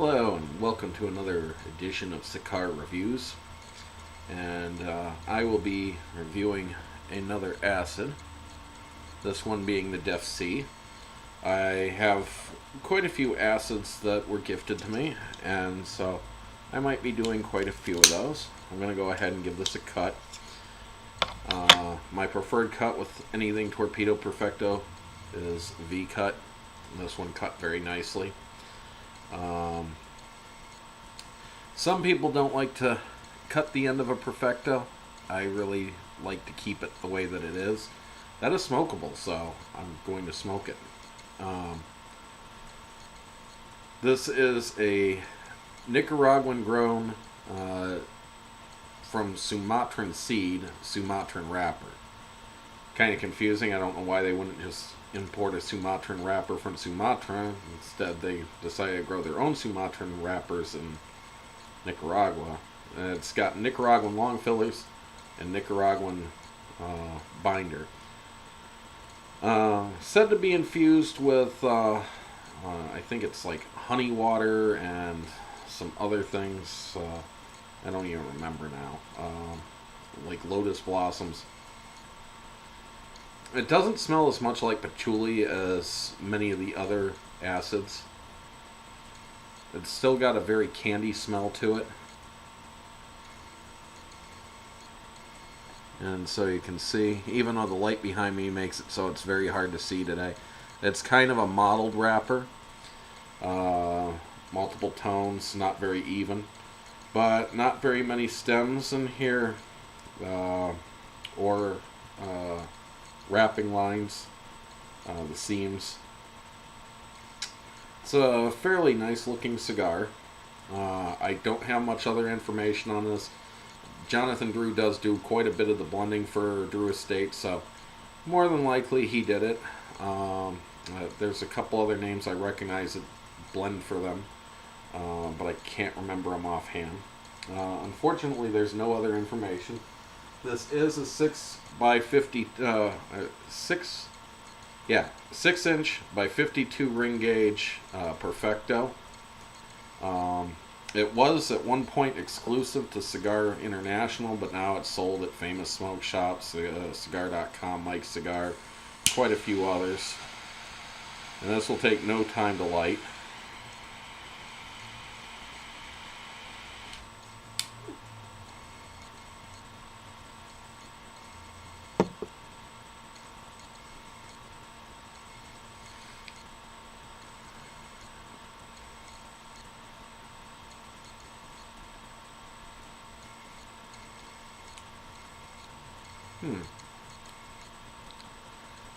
Hello and welcome to another edition of Sik'ar Reviews, and I will be reviewing another acid, this one being the Def C. I have quite a few acids that were gifted to me, and so I might be doing quite a few of those. I'm going to go ahead and give this a cut. My preferred cut with anything Torpedo Perfecto is V-cut. This one cut very nicely. Some people don't like to cut the end of a Perfecto. I really like to keep it the way that it is. That is smokable, so I'm going to smoke it. This is a Nicaraguan grown from Sumatran seed, Sumatran wrapper. Kind of confusing. I don't know why they wouldn't just import a Sumatran wrapper from Sumatra. Instead, they decided to grow their own Sumatran wrappers in Nicaragua. And it's got Nicaraguan long fillers and Nicaraguan binder. Said to be infused with, I think it's like honey water and some other things. I don't even remember now. Like lotus blossoms. It doesn't smell as much like patchouli as many of the other acids. It's still got a very candy smell to it. And so you can see, even though the light behind me makes it so it's very hard to see today, it's kind of a mottled wrapper. Multiple tones, not very even. But not very many stems in here. Or wrapping lines, the seams. It's a fairly nice looking cigar. I don't have much other information on this. Jonathan Drew does do quite a bit of the blending for Drew Estate, so more than likely he did it. There's a couple other names I recognize that blend for them, but I can't remember them offhand. Unfortunately, there's no other information. This is a 6 by 50, 6 inch by 52 ring gauge Perfecto. It was at one point exclusive to Cigar International, but now it's sold at famous smoke shops, Cigar.com, Mike's Cigar, quite a few others. And this will take no time to light.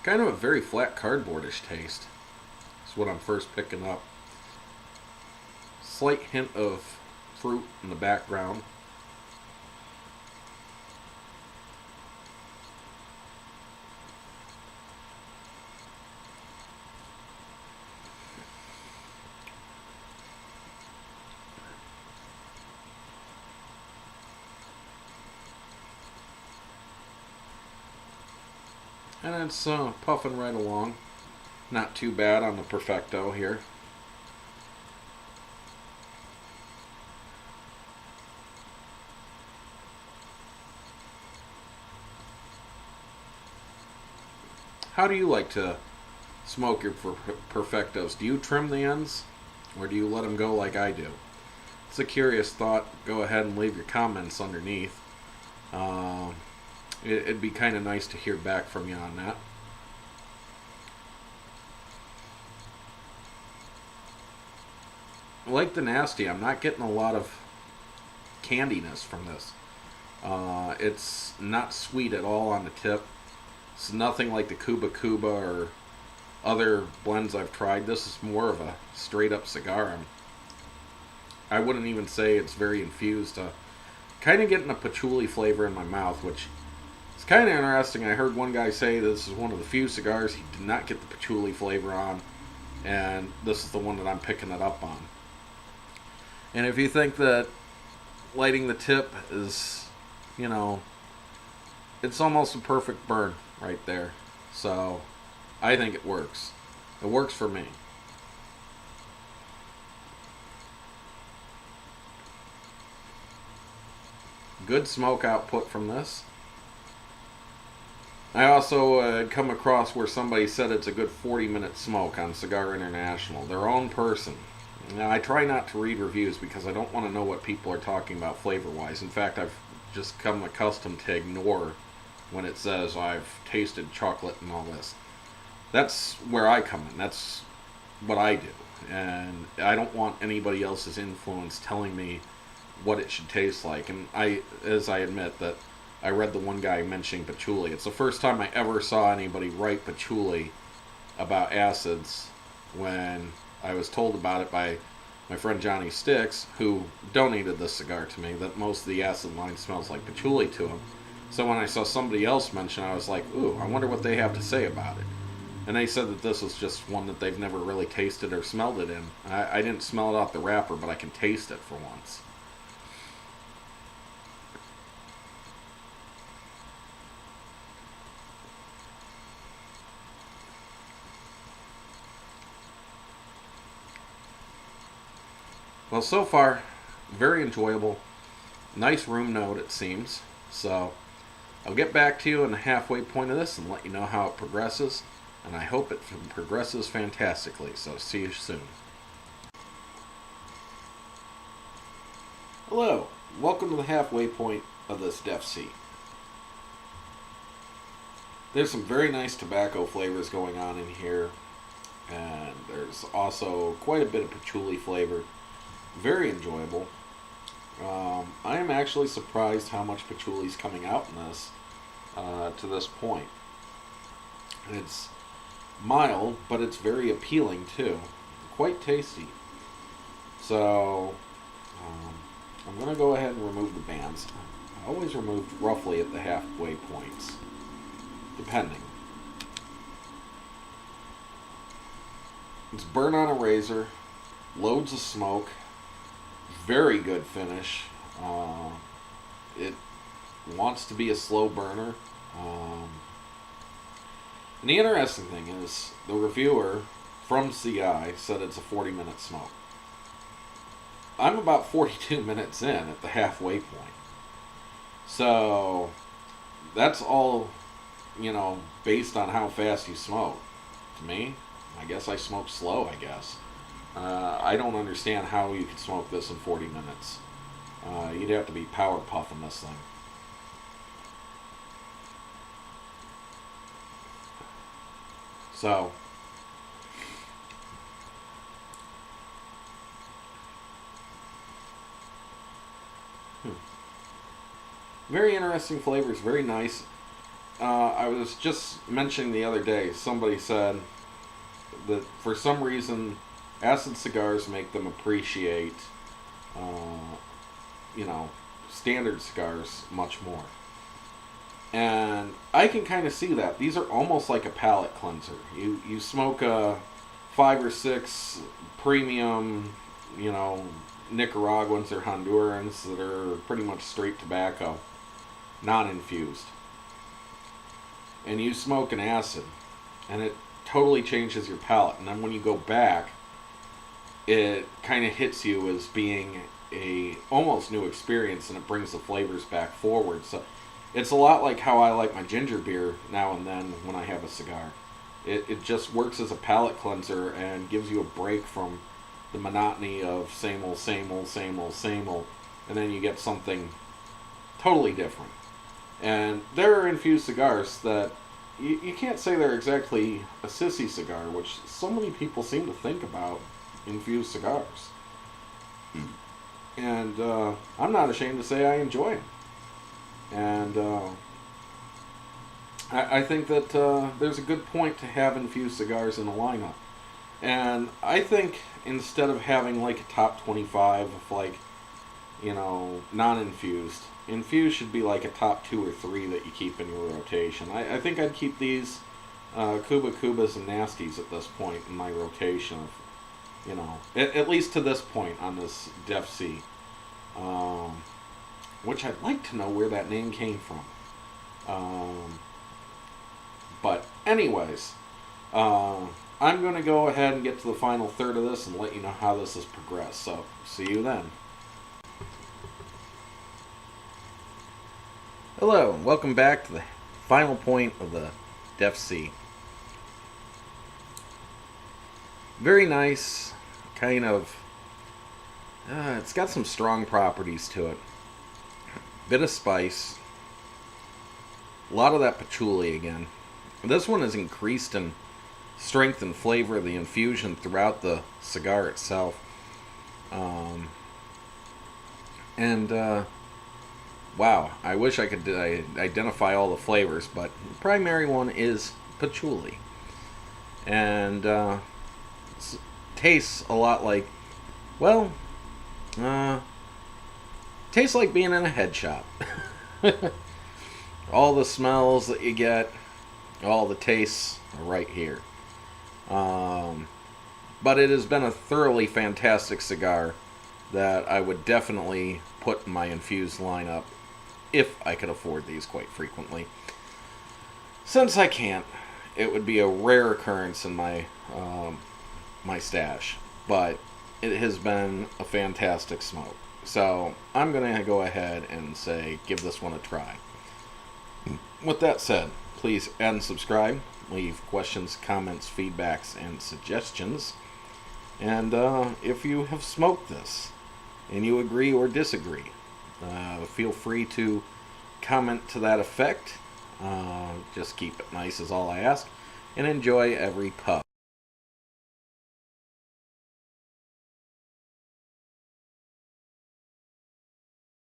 Kind of a very flat cardboardish taste. That's what I'm first picking up. Slight hint of fruit in the background. And it's puffing right along. Not too bad on the Perfecto here. How do you like to smoke your Perfectos? Do you trim the ends? Or do you let them go like I do? It's a curious thought. Go ahead and leave your comments underneath. It'd be kind of nice to hear back from you on that. Like the Nasty, I'm not getting a lot of candiness from this. It's not sweet at all on the tip. It's nothing like the Cuba Cuba or other blends I've tried. This is more of a straight up cigar. I wouldn't even say it's very infused. Kind of getting a patchouli flavor in my mouth, which it's kind of interesting. I heard one guy say this is one of the few cigars he did not get the patchouli flavor on, and this is the one that I'm picking it up on. And if you think that lighting the tip is, it's almost a perfect burn right there. So I think it works. It works for me. Good smoke output from this. I also had come across where somebody said it's a good 40-minute smoke on Cigar International, their own person. Now, I try not to read reviews because I don't want to know what people are talking about flavor-wise. In fact, I've just come accustomed to ignore when it says I've tasted chocolate and all this. That's where I come in. That's what I do. And I don't want anybody else's influence telling me what it should taste like. And as I admit that I read the one guy mentioning patchouli. It's the first time I ever saw anybody write patchouli about acids when I was told about it by my friend Johnny Sticks, who donated this cigar to me, that most of the acid line smells like patchouli to him. So when I saw somebody else mention it, I was like, ooh, I wonder what they have to say about it. And they said that this was just one that they've never really tasted or smelled it in. I didn't smell it off the wrapper, but I can taste it for once. Well, so far, very enjoyable. Nice room note, it seems. So, I'll get back to you in the halfway point of this and let you know how it progresses. And I hope it progresses fantastically. So, see you soon. Hello, welcome to the halfway point of this Def C. There's some very nice tobacco flavors going on in here. And there's also quite a bit of patchouli flavor. Very enjoyable. I am actually surprised how much patchouli is coming out in this to this point. It's mild, but it's very appealing too. Quite tasty. So, I'm going to go ahead and remove the bands. I always remove roughly at the halfway points, depending. It's burn on a razor, loads of smoke. Very good finish. It wants to be a slow burner. And the interesting thing is, the reviewer from CI said it's a 40-minute smoke. I'm about 42 minutes in at the halfway point. So, that's all, based on how fast you smoke. To me, I guess I smoke slow, I guess. I don't understand how you could smoke this in 40 minutes. You'd have to be power puffing this thing. So, very interesting flavors, very nice. I was just mentioning the other day, somebody said that for some reason acid cigars make them appreciate, standard cigars much more. And I can kind of see that. These are almost like a palate cleanser. You smoke a 5 or 6 premium, Nicaraguans or Hondurans that are pretty much straight tobacco, non-infused. And you smoke an acid, and it totally changes your palate. And then when you go back, it kind of hits you as being a almost new experience, and it brings the flavors back forward. So it's a lot like how I like my ginger beer now and then when I have a cigar. It just works as a palate cleanser and gives you a break from the monotony of same old, same old, same old, same old, and then you get something totally different. And there are infused cigars that you can't say they're exactly a sissy cigar, which so many people seem to think about infused cigars. And I'm not ashamed to say I enjoy them. And I think that there's a good point to have infused cigars in a lineup. And I think instead of having like a top 25 of non-infused, infused should be like a top 2 or 3 that you keep in your rotation. I think I'd keep these Cuba Cubas and Nasties at this point in my rotation of, at least to this point on this Def C. Which I'd like to know where that name came from. But anyways, I'm going to go ahead and get to the final third of this and let you know how this has progressed. So, see you then. Hello, and welcome back to the final point of the Def C. Very nice, kind of. It's got some strong properties to it. Bit of spice. A lot of that patchouli again. This one is increased in strength and flavor of the infusion throughout the cigar itself. Wow, I wish I could identify all the flavors, but the primary one is patchouli. And tastes a lot like, well, tastes like being in a head shop. All the smells that you get, all the tastes are right here. But it has been a thoroughly fantastic cigar that I would definitely put in my infused lineup if I could afford these quite frequently. Since I can't, it would be a rare occurrence in my my stash, but it has been a fantastic smoke. So I'm going to go ahead and say give this one a try. With that said, please add and subscribe, leave questions, comments, feedbacks, and suggestions. And if you have smoked this and you agree or disagree, feel free to comment to that effect. Just keep it nice is all I ask, and enjoy every puff.